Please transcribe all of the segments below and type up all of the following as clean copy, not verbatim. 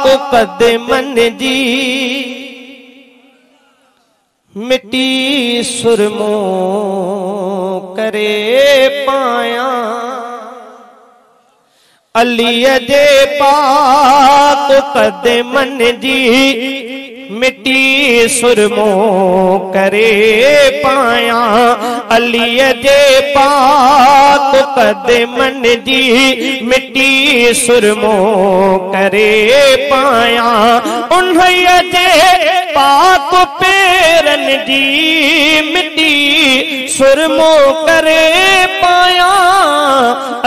को कदमन जी मिट्टी सुरमो करे पाया अली जे पाक कदमन जी मिट्टी सुरमो करे पाया अली जे पाक कदमन जी मिट्टी सुरमो करे पाया उन्हैया जे पाक पेरन जी मिट्टी सुरमो करे पाया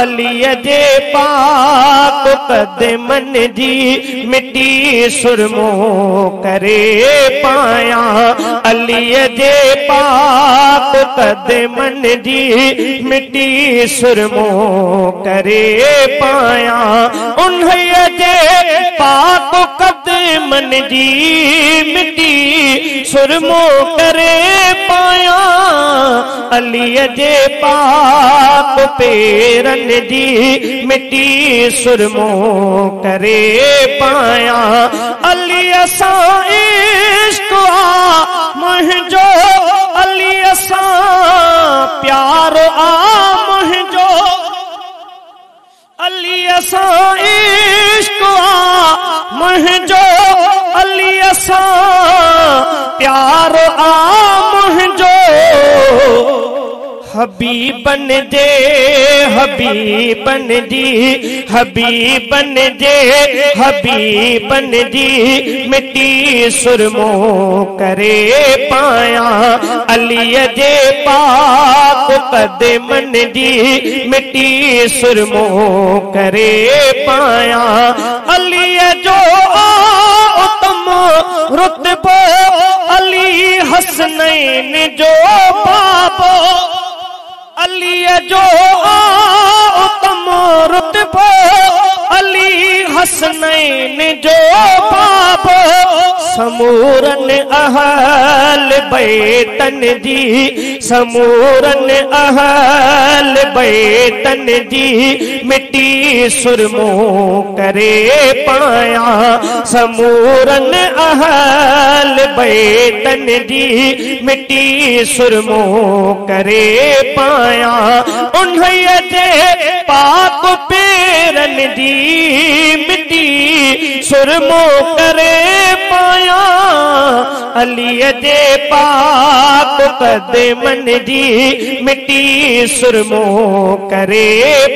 अली जे पाक कदमन जी मिट्टी सुरमो करे पाया अली जे पाक कदमन जी मिट्टी सुरमो करे पाया उन्हैया जे पाक कदमन जी मिट्टी सुरमो करे पाया अली जे पाक पेरन जी मिट्टी सुरमो करे पाया अली असा इश्क आ मुंहिंजो अली असा प्यार आ मुंहिंजो अली असा इश्क आ मुंहिंजो अली असा प्यार आ मुंहिंजो हबीबन जे हबीबन जी हबीबन जे हबीबन जी मिट्टी सुरमो करे पाया अली जे पाक कदमन जी मिट्टी सुरमो करे पाया अली जो उत्तम रुतबो अली हसनैन जो बाबो अली जो उत्तम रुतबो अली हसनैन जो बाबो समूरन अहल बैतन जी समूरन अहल बैतन जी मिट्टी सुरमो करे पाया समूरन अहल बैतन जी मिट्टी सुरमो करे पाया उन्हैया जे पाक पेरन जी मिट्टी सुरमो करे पाया अली जे पाक कदमन जी मिट्टी सुरमो करे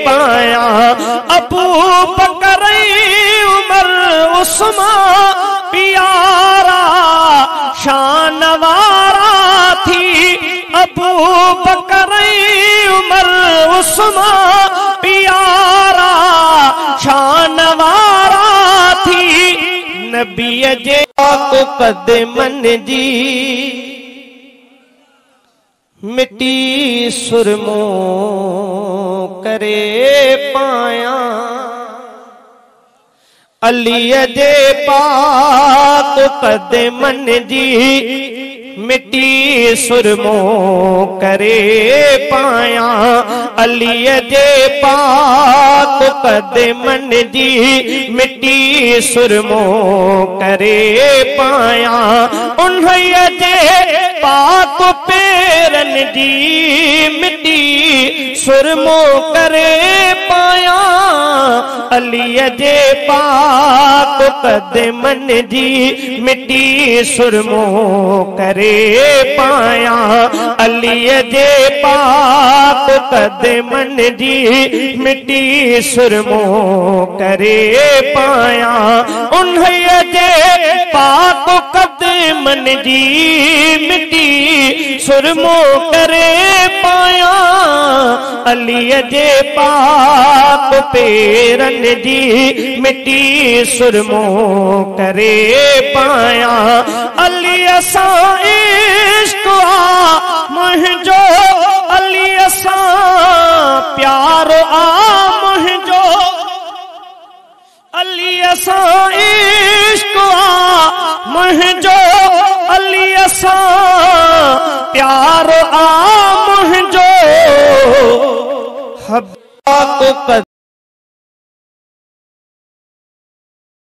पाया अबू बकर उमर उस्मान प्यारा शान वारा थी अबू बकर उमर उस्मान प्यारा शान वारा थी नबी जे पाक कदमन जी मिट्टी सुरमो करे पाया अली जे पाक कदमन जी मिट्टी सुरमो करे पाया अली जे पाक कदमन जी मिट्टी सुरमो करे पाया उन्हैया जे पाक पेरन जी मिट्टी सुरमो करे पाया अली जे पाक कदमन जी मिट्टी सुरमो करे पाया अली जे पाक कदमन जी मिट्टी सुरमो करे पाया उन्हैया जे पाक कदमन जी मिट्टी सुरमो करे पाया अली जे पाक पेरन जी मिट्टी सुरमो करे पाया अली असा इश्क आ मुंहिंजो अली असा प्यार आ मुंहिंजो अली असा इश्क आ मुंहिंजो अली असा प्यार आ मुंहिंजो हब